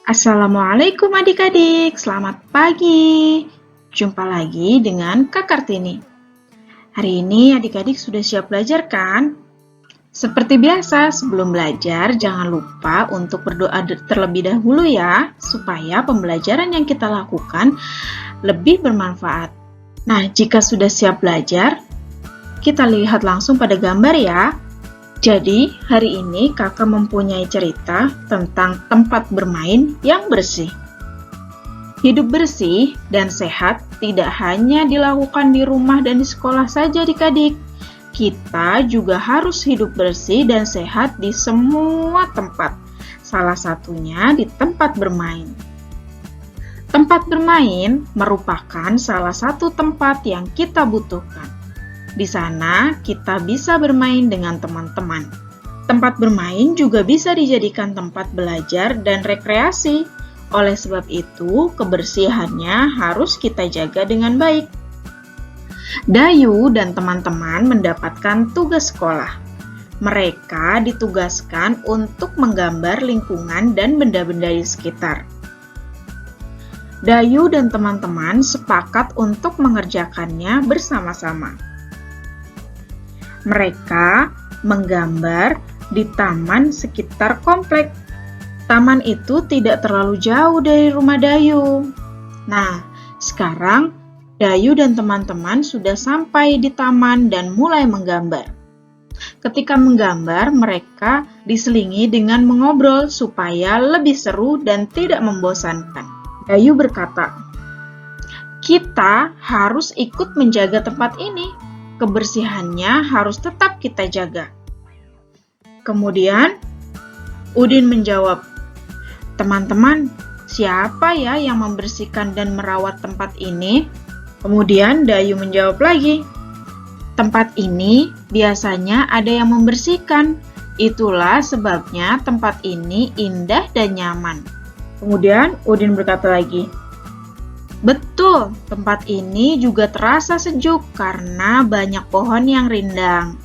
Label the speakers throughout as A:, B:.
A: Assalamualaikum adik-adik, selamat pagi. Jumpa lagi dengan Kak Kartini. Hari ini adik-adik sudah siap belajar kan? Seperti biasa, sebelum belajar jangan lupa untuk berdoa terlebih dahulu ya, supaya pembelajaran yang kita lakukan lebih bermanfaat. Nah, jika sudah siap belajar, kita lihat langsung pada gambar ya. Jadi, hari ini kakak mempunyai cerita tentang tempat bermain yang bersih. Hidup bersih dan sehat tidak hanya dilakukan di rumah dan di sekolah saja adik-adik. Kita juga harus hidup bersih dan sehat di semua tempat. Salah satunya di tempat bermain. Tempat bermain merupakan salah satu tempat yang kita butuhkan. Di sana, kita bisa bermain dengan teman-teman. Tempat bermain juga bisa dijadikan tempat belajar dan rekreasi. Oleh sebab itu, kebersihannya harus kita jaga dengan baik. Dayu dan teman-teman mendapatkan tugas sekolah. Mereka ditugaskan untuk menggambar lingkungan dan benda-benda di sekitar. Dayu dan teman-teman sepakat untuk mengerjakannya bersama-sama. Mereka menggambar di taman sekitar komplek. Taman itu tidak terlalu jauh dari rumah Dayu. Nah, sekarang Dayu dan teman-teman sudah sampai di taman dan mulai menggambar. Ketika menggambar, mereka diselingi dengan mengobrol supaya lebih seru dan tidak membosankan. Dayu berkata, "Kita harus ikut menjaga tempat ini. Kebersihannya harus tetap kita jaga." Kemudian, Udin menjawab, "Teman-teman, siapa ya yang membersihkan dan merawat tempat ini?" Kemudian Dayu menjawab lagi, "Tempat ini biasanya ada yang membersihkan. Itulah sebabnya tempat ini indah dan nyaman." Kemudian Udin berkata lagi, "Betul, tempat ini juga terasa sejuk karena banyak pohon yang rindang."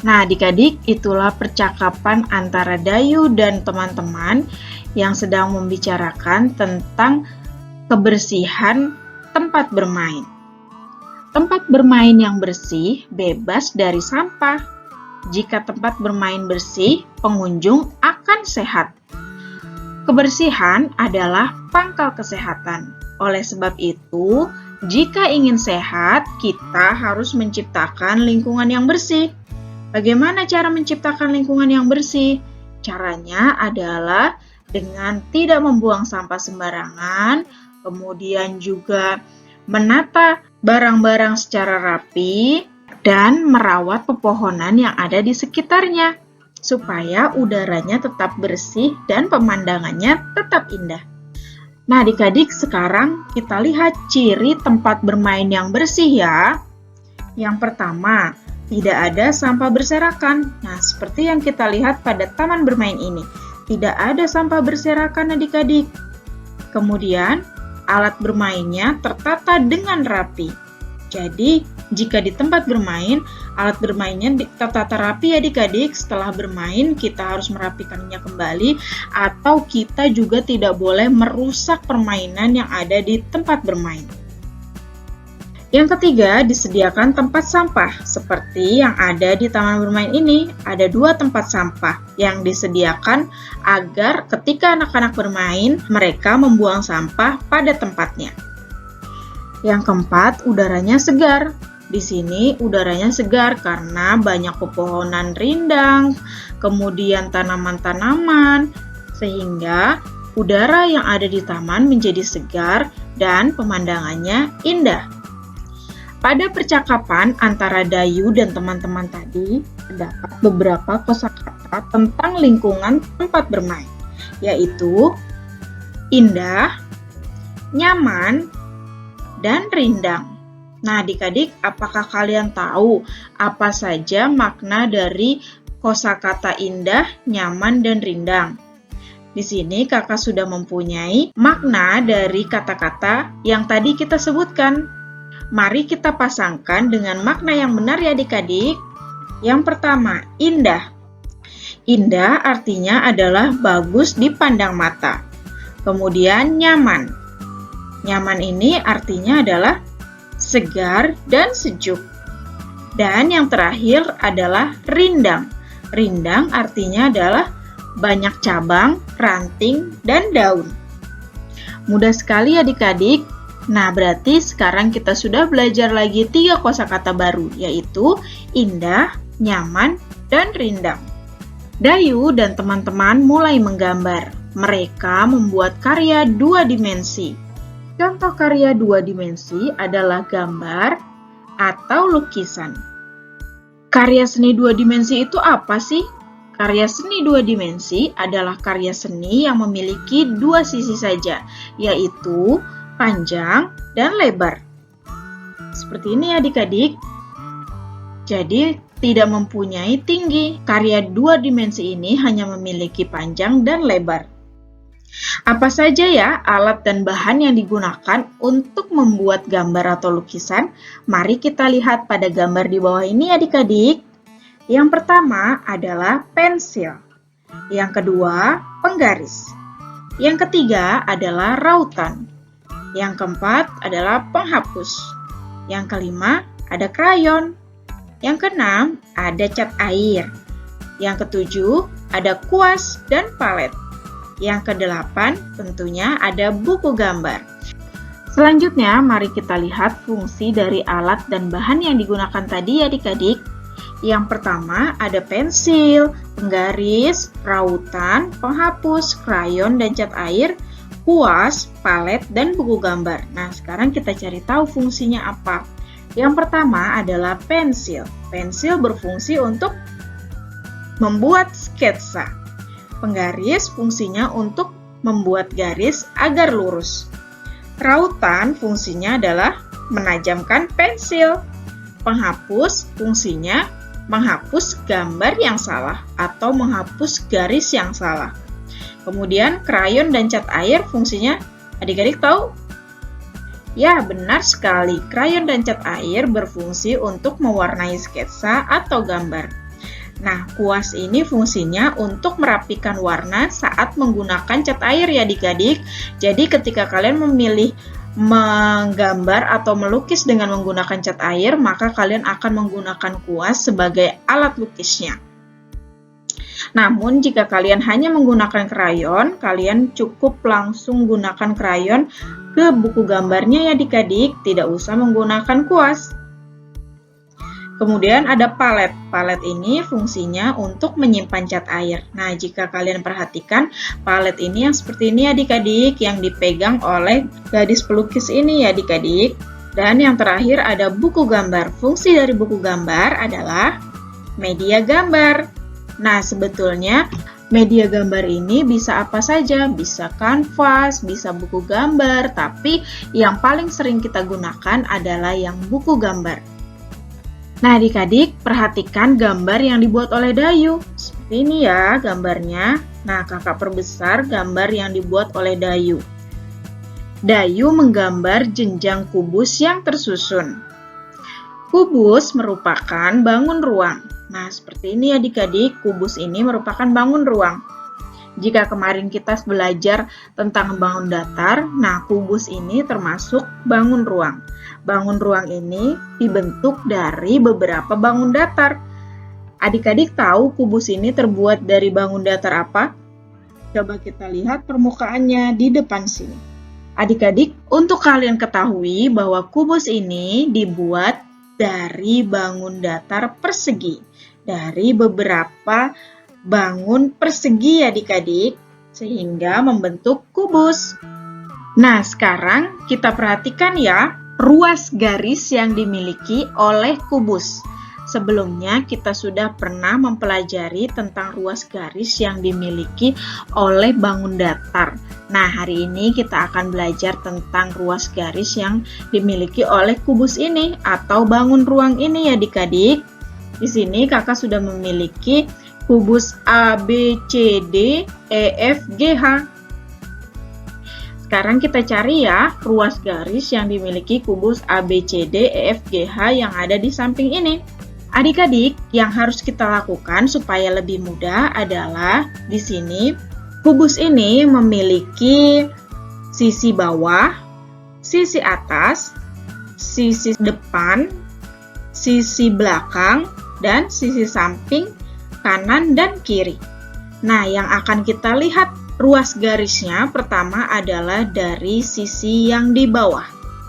A: Nah, adik-adik, itulah percakapan antara Dayu dan teman-teman yang sedang membicarakan tentang kebersihan tempat bermain. Tempat bermain yang bersih bebas dari sampah. Jika tempat bermain bersih, pengunjung akan sehat. Kebersihan adalah pangkal kesehatan. Oleh sebab itu, jika ingin sehat, kita harus menciptakan lingkungan yang bersih. Bagaimana cara menciptakan lingkungan yang bersih? Caranya adalah dengan tidak membuang sampah sembarangan, kemudian juga menata barang-barang secara rapi, dan merawat pepohonan yang ada di sekitarnya, supaya udaranya tetap bersih dan pemandangannya tetap indah. Nah, adik-adik, sekarang kita lihat ciri tempat bermain yang bersih ya. Yang pertama, tidak ada sampah berserakan. Nah, seperti yang kita lihat pada taman bermain ini. Tidak ada sampah berserakan adik-adik. Kemudian, alat bermainnya tertata dengan rapi. Jadi, jika di tempat bermain, alat bermainnya tertata rapi adik-adik. Setelah bermain, kita harus merapikannya kembali, atau kita juga tidak boleh merusak permainan yang ada di tempat bermain. Yang ketiga, disediakan tempat sampah. Seperti yang ada di taman bermain ini, ada 2 tempat sampah yang disediakan agar ketika anak-anak bermain, mereka membuang sampah pada tempatnya. Yang keempat, udaranya segar. Di sini udaranya segar karena banyak pepohonan rindang, kemudian tanaman-tanaman, sehingga udara yang ada di taman menjadi segar dan pemandangannya indah. Pada percakapan antara Dayu dan teman-teman tadi, terdapat beberapa kosakata tentang lingkungan tempat bermain, yaitu indah, nyaman, dan rindang. Nah, adik-adik, apakah kalian tahu apa saja makna dari kosakata indah, nyaman, dan rindang? Di sini kakak sudah mempunyai makna dari kata-kata yang tadi kita sebutkan. Mari kita pasangkan dengan makna yang benar ya adik-adik. Yang pertama, indah. Indah artinya adalah bagus dipandang mata. Kemudian nyaman. Nyaman ini artinya adalah segar dan sejuk. Dan yang terakhir adalah rindang. Rindang artinya adalah banyak cabang, ranting, dan daun. Mudah sekali adik-adik. Nah, berarti sekarang kita sudah belajar lagi 3 kosakata baru, yaitu indah, nyaman, dan rindang. Dayu dan teman-teman mulai menggambar. Mereka membuat karya 2 dimensi. Contoh karya 2 dimensi adalah gambar atau lukisan. Karya seni 2 dimensi itu apa sih? Karya seni 2 dimensi adalah karya seni yang memiliki 2 sisi saja, yaitu panjang dan lebar. Seperti ini adik-adik. Jadi, tidak mempunyai tinggi. Karya 2 dimensi ini hanya memiliki panjang dan lebar. Apa saja ya alat dan bahan yang digunakan untuk membuat gambar atau lukisan? Mari kita lihat pada gambar di bawah ini adik-adik. Yang pertama adalah pensil. Yang kedua, penggaris. Yang ketiga adalah rautan. Yang keempat adalah penghapus. Yang kelima ada krayon. Yang keenam ada cat air. Yang ketujuh ada kuas dan palet. Yang kedelapan tentunya ada buku gambar. Selanjutnya mari kita lihat fungsi dari alat dan bahan yang digunakan tadi adik-adik. Yang pertama ada pensil, penggaris, rautan, penghapus, krayon dan cat air, kuas, palet, dan buku gambar. Nah, sekarang kita cari tahu fungsinya apa. Yang pertama adalah pensil. Pensil berfungsi untuk membuat sketsa. Penggaris fungsinya untuk membuat garis agar lurus. Rautan fungsinya adalah menajamkan pensil. Penghapus fungsinya menghapus gambar yang salah atau menghapus garis yang salah. Kemudian krayon dan cat air fungsinya adik-adik tahu? Ya, benar sekali. Krayon dan cat air berfungsi untuk mewarnai sketsa atau gambar. Nah, kuas ini fungsinya untuk merapikan warna saat menggunakan cat air ya adik-adik. Jadi ketika kalian memilih menggambar atau melukis dengan menggunakan cat air, maka kalian akan menggunakan kuas sebagai alat lukisnya. Namun, jika kalian hanya menggunakan krayon, kalian cukup langsung gunakan krayon ke buku gambarnya ya adik-adik, tidak usah menggunakan kuas. Kemudian ada palet. Palet ini fungsinya untuk menyimpan cat air. Nah, jika kalian perhatikan, palet ini yang seperti ini adik-adik, yang dipegang oleh gadis pelukis ini ya adik-adik. Dan yang terakhir ada buku gambar. Fungsi dari buku gambar adalah media gambar. Nah, sebetulnya media gambar ini bisa apa saja, bisa kanvas, bisa buku gambar, tapi yang paling sering kita gunakan adalah yang buku gambar. Nah, adik-adik, perhatikan gambar yang dibuat oleh Dayu. Seperti ini ya gambarnya. Nah, kakak perbesar gambar yang dibuat oleh Dayu. Dayu menggambar jenjang kubus yang tersusun. Kubus merupakan bangun ruang. Nah, seperti ini adik-adik, kubus ini merupakan bangun ruang. Jika kemarin kita belajar tentang bangun datar, nah kubus ini termasuk bangun ruang. Bangun ruang ini dibentuk dari beberapa bangun datar. Adik-adik tahu kubus ini terbuat dari bangun datar apa? Coba kita lihat permukaannya di depan sini. Adik-adik, untuk kalian ketahui bahwa kubus ini dibuat dari bangun datar persegi. Dari beberapa bangun persegi adik-adik, sehingga membentuk kubus. Nah, sekarang kita perhatikan ya, ruas garis yang dimiliki oleh kubus. Sebelumnya kita sudah pernah mempelajari tentang ruas garis yang dimiliki oleh bangun datar. Nah, hari ini kita akan belajar tentang ruas garis yang dimiliki oleh kubus ini atau bangun ruang ini ya adik-adik. Di sini kakak sudah memiliki kubus A, B, C, D, E, F, G, H. Sekarang kita cari ya ruas garis yang dimiliki kubus A, B, C, D, E, F, G, H yang ada di samping ini. Adik-adik, yang harus kita lakukan supaya lebih mudah adalah di sini Kubus ini memiliki sisi bawah, sisi atas, sisi depan, sisi belakang, dan sisi samping, kanan, dan kiri. Nah, yang akan kita lihat ruas garisnya pertama adalah dari sisi yang di bawah.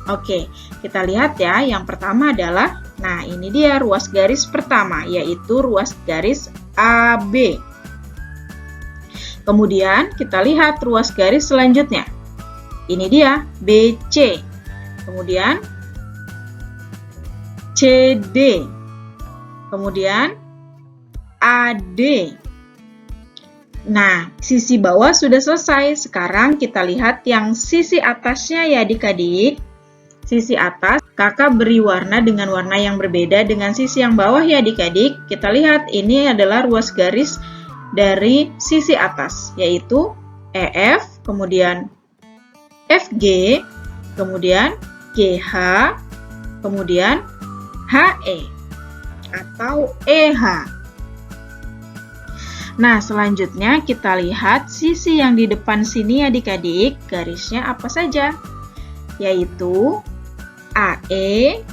A: Oke, kita lihat ya. Yang pertama adalah, nah ini dia ruas garis pertama, yaitu ruas garis AB. Kemudian kita lihat ruas garis selanjutnya. Ini dia BC. Kemudian CD. Kemudian AD. Nah, sisi bawah sudah selesai. Sekarang kita lihat yang sisi atasnya ya adik-adik. Sisi atas, kakak beri warna dengan warna yang berbeda dengan sisi yang bawah ya adik-adik. Kita lihat ini adalah ruas garis dari sisi atas, yaitu EF, kemudian FG, kemudian GH, kemudian HE atau EH. Nah, selanjutnya kita lihat sisi yang di depan sini adik-adik, garisnya apa saja? Yaitu AE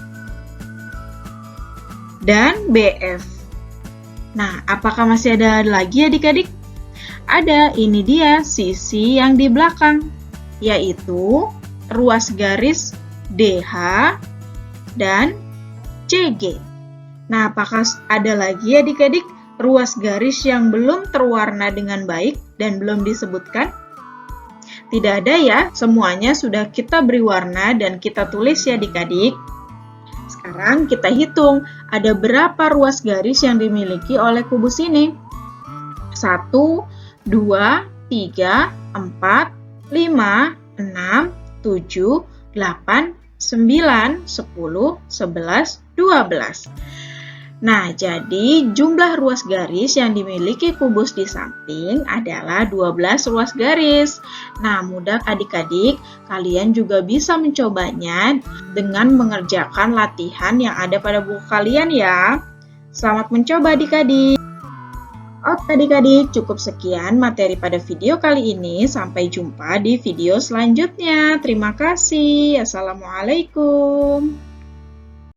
A: dan BF. Nah, apakah masih ada lagi adik-adik? Ada, ini dia sisi yang di belakang, yaitu ruas garis DH dan CG. Nah, apakah ada lagi adik-adik ruas garis yang belum terwarna dengan baik dan belum disebutkan? Tidak ada ya, semuanya sudah kita beri warna dan kita tulis ya adik-adik. Sekarang kita hitung ada berapa ruas garis yang dimiliki oleh kubus ini. 1, 2, 3, 4, 5, 6, 7, 8, 9, 10, 11, 12. Nah, jadi jumlah ruas garis yang dimiliki kubus di samping adalah 12 ruas garis. Nah, mudah adik-adik, kalian juga bisa mencobanya dengan mengerjakan latihan yang ada pada buku kalian ya. Selamat mencoba adik-adik. Oke adik-adik, cukup sekian materi pada video kali ini. Sampai jumpa di video selanjutnya. Terima kasih. Assalamualaikum.